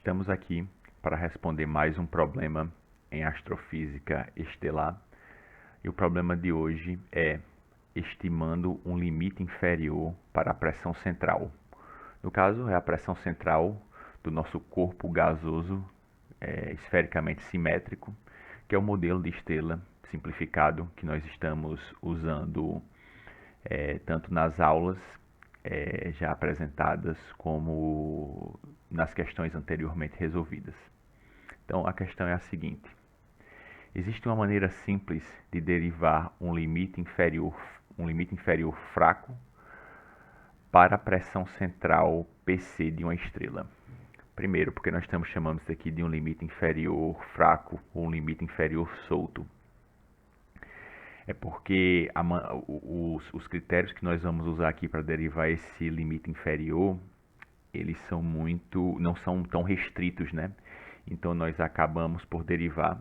Estamos aqui para responder mais um problema em astrofísica estelar. E o problema de hoje é estimando um limite inferior para a pressão central. No caso, é a pressão central do nosso corpo gasoso esfericamente simétrico, que é o modelo de estrela simplificado que nós estamos usando tanto nas aulas já apresentadas como nas questões anteriormente resolvidas. Então a questão é a seguinte: existe uma maneira simples de derivar um limite inferior fraco para a pressão central PC de uma estrela. Primeiro, porque nós estamos chamando isso aqui de um limite inferior fraco ou um limite inferior solto. É porque os critérios que nós vamos usar aqui para derivar esse limite inferior, eles não são tão restritos, né? Então nós acabamos por derivar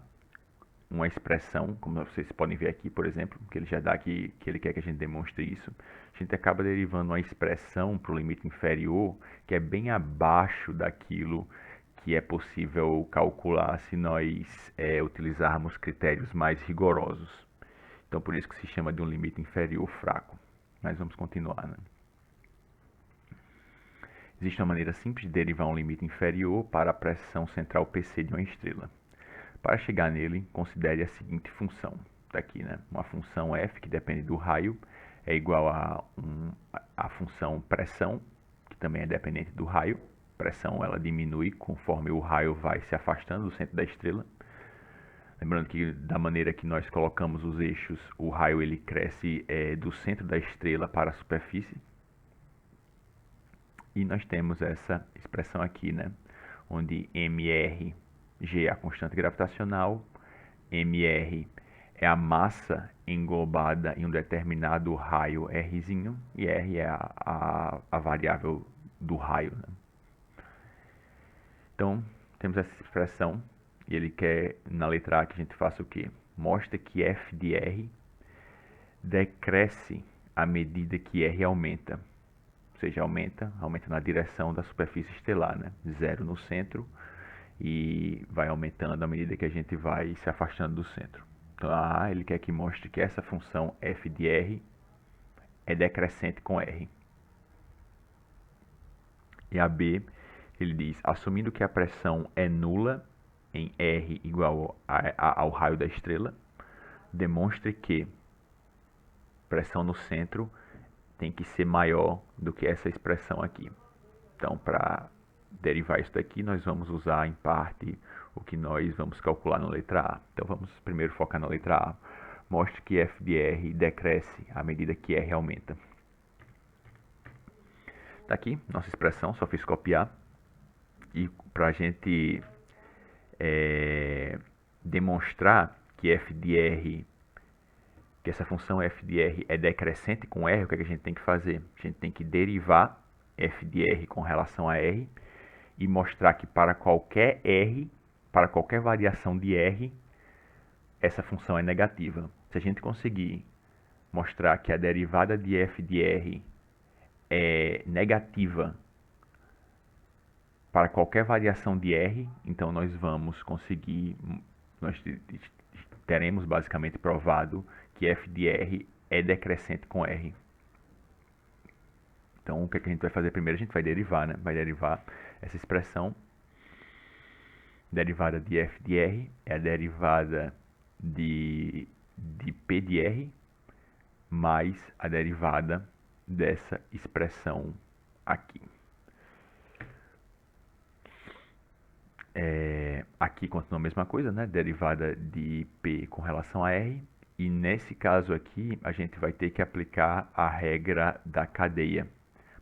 uma expressão, como vocês podem ver aqui, por exemplo, que ele já dá aqui, que ele quer que a gente demonstre isso. A gente acaba derivando uma expressão para o limite inferior que é bem abaixo daquilo que é possível calcular se nós utilizarmos critérios mais rigorosos. Então, por isso que se chama de um limite inferior fraco. Mas vamos continuar, né? Existe uma maneira simples de derivar um limite inferior para a pressão central PC de uma estrela. Para chegar nele, considere a seguinte função. Está aqui, né? Uma função f, que depende do raio, é igual a função pressão, que também é dependente do raio. Pressão ela diminui conforme o raio vai se afastando do centro da estrela. Lembrando que da maneira que nós colocamos os eixos, o raio ele cresce do centro da estrela para a superfície. E nós temos essa expressão aqui, né? Onde mr, G é a constante gravitacional, mr é a massa englobada em um determinado raio Rzinho, e R é a variável do raio, né? Então, temos essa expressão. E ele quer, na letra A, que a gente faça o quê? Mostra que f de R decresce à medida que R aumenta. Ou seja, aumenta na direção da superfície estelar, né? Zero no centro e vai aumentando à medida que a gente vai se afastando do centro. Então, a A, ele quer que mostre que essa função f de R é decrescente com R. E a B, ele diz, assumindo que a pressão é nula em R igual ao raio da estrela, demonstre que pressão no centro tem que ser maior do que essa expressão aqui. Então, para derivar isso daqui, nós vamos usar em parte o que nós vamos calcular na letra A. Então, vamos primeiro focar na letra A. Mostre que f de R decresce à medida que R aumenta. Está aqui nossa expressão, só fiz copiar. E para a gente demonstrar que f de R, que essa função f de R é decrescente com R, o que a gente tem que fazer? A gente tem que derivar f de R com relação a R e mostrar que para qualquer R, para qualquer variação de R, essa função é negativa. Se a gente conseguir mostrar que a derivada de f de R é negativa para qualquer variação de R, então nós teremos basicamente provado que f de R é decrescente com R. Então, o que a gente vai fazer primeiro? A gente vai derivar, né? Vai derivar essa expressão. Derivada de f de R é a derivada de P de R mais a derivada dessa expressão aqui. Aqui continua a mesma coisa, né? Derivada de P com relação a R. E nesse caso aqui, a gente vai ter que aplicar a regra da cadeia.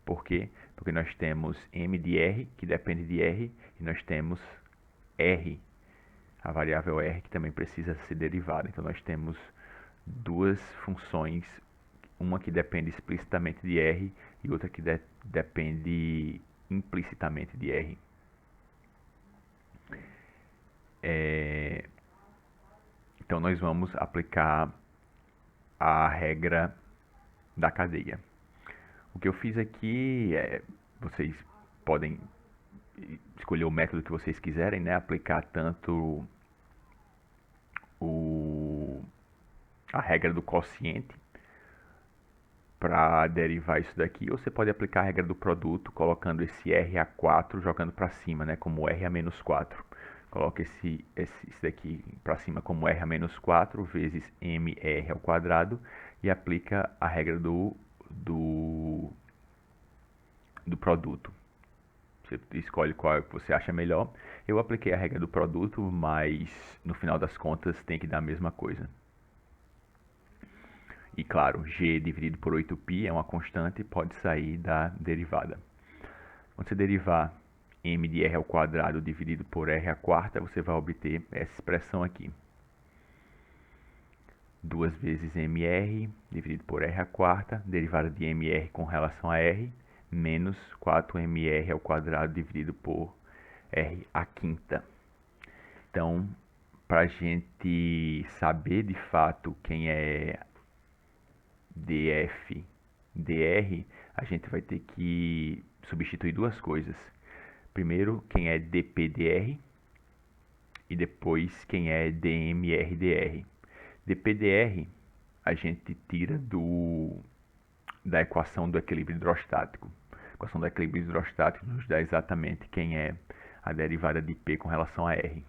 Por quê? Porque nós temos M de R, que depende de R, e nós temos R, a variável R, que também precisa ser derivada. Então, nós temos duas funções, uma que depende explicitamente de R e outra que depende implicitamente de R. Então, nós vamos aplicar a regra da cadeia. O que eu fiz aqui, vocês podem escolher o método que vocês quiserem, né? Aplicar tanto a regra do quociente para derivar isso daqui, ou você pode aplicar a regra do produto colocando esse R a 4 jogando para cima, né? Como R a menos 4. Coloca esse daqui para cima como R a menos 4 vezes MR ao quadrado e aplica a regra do produto. Você escolhe qual que você acha melhor. Eu apliquei a regra do produto, mas no final das contas tem que dar a mesma coisa. E claro, g dividido por 8π é uma constante e pode sair da derivada. Quando você derivar m de r ao quadrado dividido por r à quarta, você vai obter essa expressão aqui. 2 vezes mr dividido por r à quarta, derivada de mr com relação a r, menos 4mr ao quadrado dividido por r à quinta. Então, para a gente saber de fato quem é df, dr, a gente vai ter que substituir duas coisas. Primeiro, quem é dp/dr e depois quem é dmr/dr. dp/dr a gente tira da equação do equilíbrio hidrostático. A equação do equilíbrio hidrostático nos dá exatamente quem é a derivada de P com relação a R.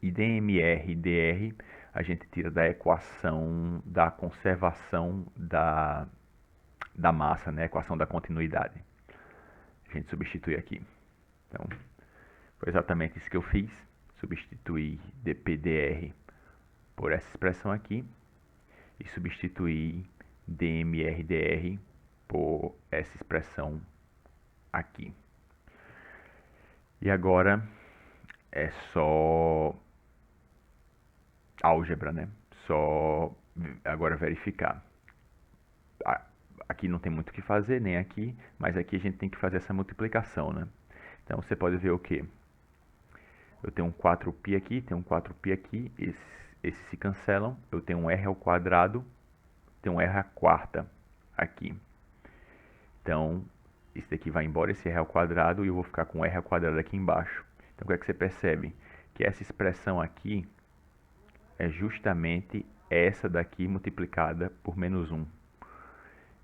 E dmr/dr a gente tira da equação da conservação da massa, né? Equação da continuidade. A gente substitui aqui. Então, foi exatamente isso que eu fiz. Substituir dp/dr por essa expressão aqui e substituir dmr/dr por essa expressão aqui. E agora é só álgebra, né? Só agora verificar. Aqui não tem muito o que fazer, nem aqui, mas aqui a gente tem que fazer essa multiplicação, né? Então você pode ver o que? Eu tenho um 4π aqui, tenho um 4π aqui, esses se cancelam, eu tenho um r ao quadrado, tenho um r à quarta aqui. Então, esse daqui vai embora, esse r ao quadrado, e eu vou ficar com r ao quadrado aqui embaixo. Então, o que é que você percebe? Que essa expressão aqui é justamente essa daqui multiplicada por menos 1.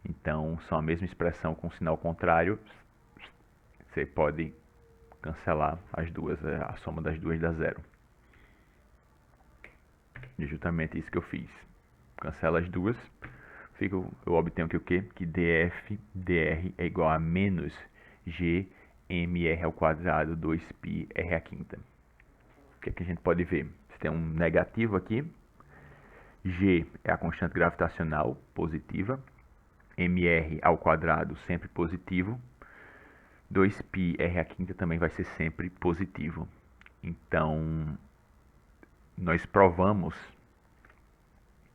Então, são a mesma expressão com sinal contrário. Você pode cancelar as duas, a soma das duas dá zero. E justamente isso que eu fiz. Cancela as duas, eu obtenho que o quê? Que df/dr é igual a menos gmr ao quadrado 2π r à quinta. O que é que a gente pode ver? Você tem um negativo aqui. G é a constante gravitacional positiva. mr ao quadrado sempre positivo. 2π r à quinta também vai ser sempre positivo. Então, nós provamos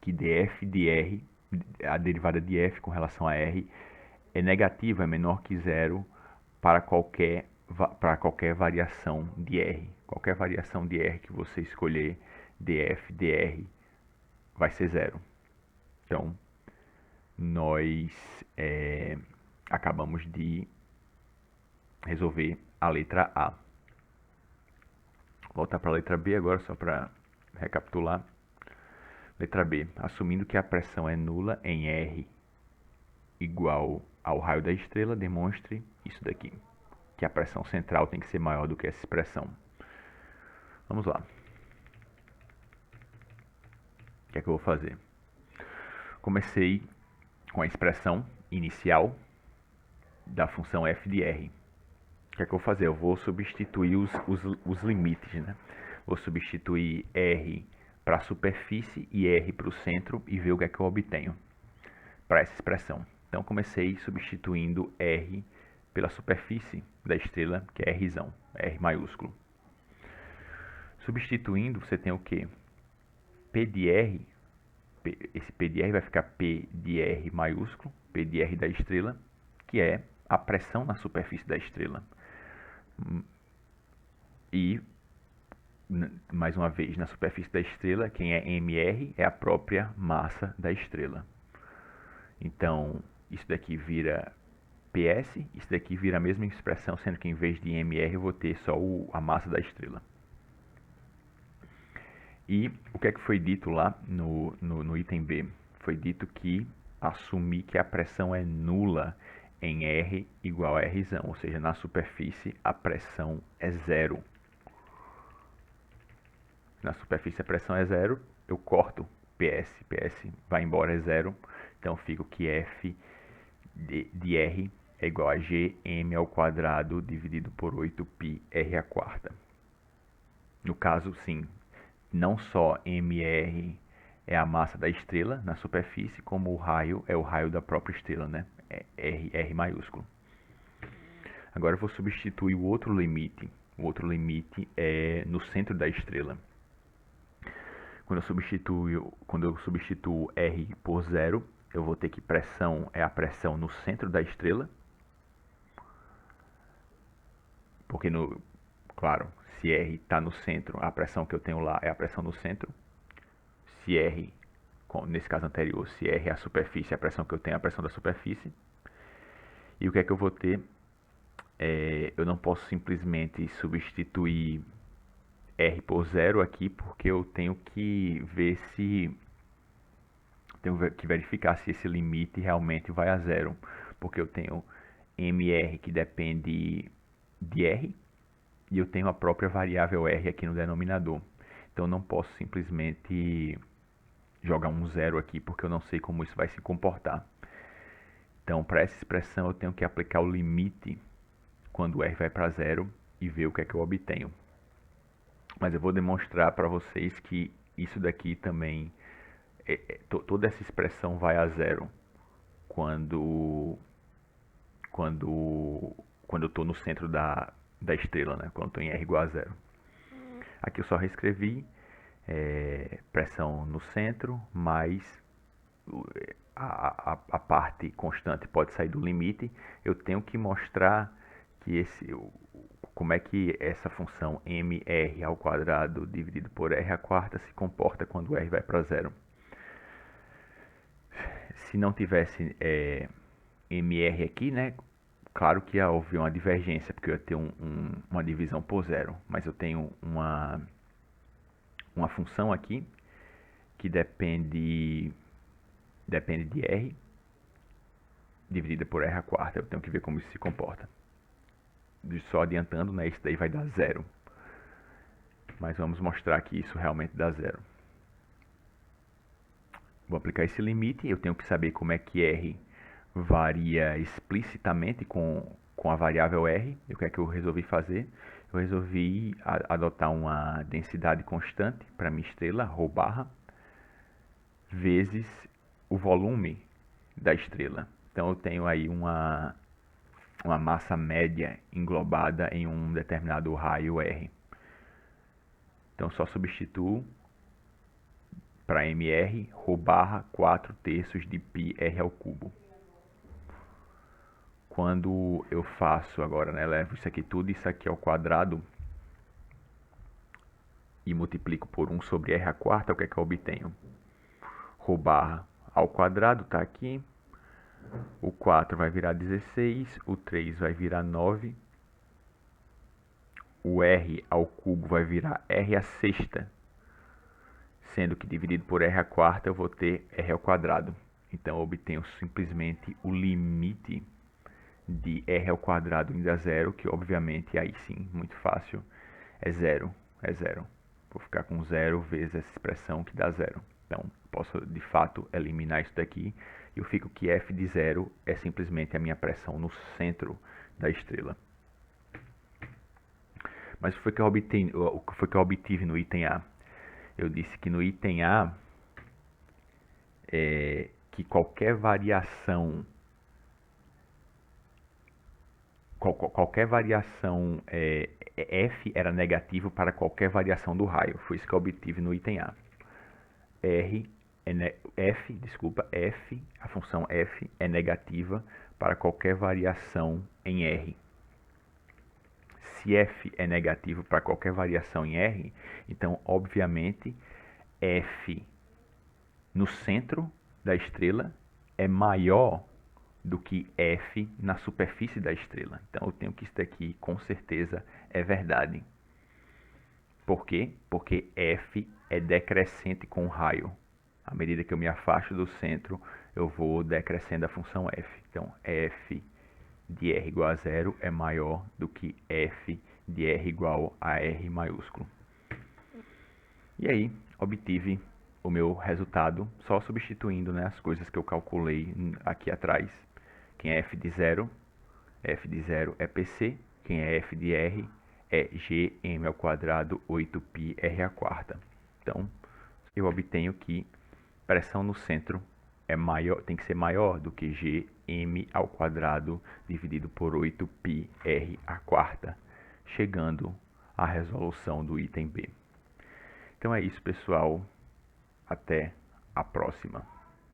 que df/dr, a derivada de f com relação a r, é negativa, é menor que zero para qualquer variação de r. Qualquer variação de r que você escolher, df/dr vai ser zero. Então, nós acabamos de resolver a letra A. Vou voltar para a letra B agora, só para recapitular. Letra B. Assumindo que a pressão é nula em R igual ao raio da estrela, demonstre isso daqui. Que a pressão central tem que ser maior do que essa expressão. Vamos lá. O que é que eu vou fazer? Comecei com a expressão inicial da função f de r. O que é que eu vou fazer? Eu vou substituir os limites, né? Vou substituir r para a superfície e r para o centro e ver o que é que eu obtenho para essa expressão. Então, comecei substituindo r pela superfície da estrela, que é Rzão, R maiúsculo. Substituindo, você tem o quê? P de R, esse P de R vai ficar P de R maiúsculo, P de R da estrela, que é a pressão na superfície da estrela. E, mais uma vez, na superfície da estrela, quem é mr é a própria massa da estrela. Então, isso daqui vira PS, isso daqui vira a mesma expressão, sendo que em vez de MR eu vou ter só a massa da estrela. E o que é que foi dito lá no item B? Foi dito que assumir que a pressão é nula em R igual a R, ou seja, na superfície a pressão é zero. Na superfície a pressão é zero, eu corto PS vai embora, é zero, então fico que F de R é igual a Gm ao quadrado dividido por 8π R à quarta. No caso, sim, não só mR é a massa da estrela na superfície, como o raio é o raio da própria estrela, né? É R maiúsculo. Agora eu vou substituir o outro limite. O outro limite é no centro da estrela. Quando eu substituo R por zero, eu vou ter que pressão é a pressão no centro da estrela. Porque, claro, se R está no centro, a pressão que eu tenho lá é a pressão no centro. Se R, nesse caso anterior, se R é a superfície, a pressão que eu tenho é a pressão da superfície. E o que é que eu vou ter? Eu não posso simplesmente substituir R por zero aqui, porque eu tenho que ver se... Tenho que verificar se esse limite realmente vai a zero. Porque eu tenho MR que depende de R, e eu tenho a própria variável R aqui no denominador. Então eu não posso simplesmente jogar um zero aqui, porque eu não sei como isso vai se comportar. Então, para essa expressão, eu tenho que aplicar o limite quando R vai para zero e ver o que é que eu obtenho. Mas eu vou demonstrar para vocês que isso daqui também, toda essa expressão vai a zero quando eu estou no centro da estrela, né? Quando estou em R igual a zero. Aqui eu só reescrevi pressão no centro, mais a parte constante pode sair do limite. Eu tenho que mostrar que como é que essa função mr ao quadrado dividido por r à quarta se comporta quando r vai para zero. Se não tivesse mr aqui, né, claro que ia haver uma divergência, porque eu ia ter uma divisão por zero, mas eu tenho uma função aqui que depende de r dividida por r à quarta. Eu tenho que ver como isso se comporta. Só adiantando, né, isso daí vai dar zero. Mas vamos mostrar que isso realmente dá zero. Vou aplicar esse limite, eu tenho que saber como é que r varia explicitamente com a variável r. E o que é que eu resolvi fazer? Eu resolvi adotar uma densidade constante para minha estrela, ρ barra, vezes o volume da estrela. Então eu tenho aí uma massa média englobada em um determinado raio R. Então só substituo para mr ρ barra 4/3 de π r ao cubo. Quando eu faço agora, né, levo isso aqui tudo, isso aqui ao quadrado e multiplico por 1 sobre r à quarta, o que é que eu obtenho? Ρ barra ao quadrado está aqui, o 4 vai virar 16, o 3 vai virar 9, o r ao cubo vai virar r à sexta, sendo que dividido por r à quarta eu vou ter r ao quadrado. Então eu obtenho simplesmente o limite de r ao quadrado indo a zero, que obviamente aí sim, muito fácil, é zero. Vou ficar com zero vezes essa expressão que dá zero. Então posso de fato eliminar isso daqui e eu fico que f de zero é simplesmente a minha pressão no centro da estrela. Mas o que foi que eu obtive no item A? Eu disse que no item A, que qualquer variação f era negativo para qualquer variação do raio. Foi isso que eu obtive no item A. A função f é negativa para qualquer variação em R. Se f é negativo para qualquer variação em R, então, obviamente, f no centro da estrela é maior do que F na superfície da estrela. Então eu tenho que isso daqui com certeza é verdade. Por quê? Porque F é decrescente com o raio. À medida que eu me afasto do centro, eu vou decrescendo a função F. Então, F de R igual a zero é maior do que F de R igual a R maiúsculo. E aí, obtive o meu resultado só substituindo, né, as coisas que eu calculei aqui atrás. Quem é F de zero é PC. Quem é F de R é Gm ao quadrado 8π R à quarta. Então, eu obtenho que pressão no centro é maior, tem que ser maior do que Gm ao quadrado dividido por 8π R à quarta, chegando à resolução do item B. Então é isso, pessoal. Até a próxima.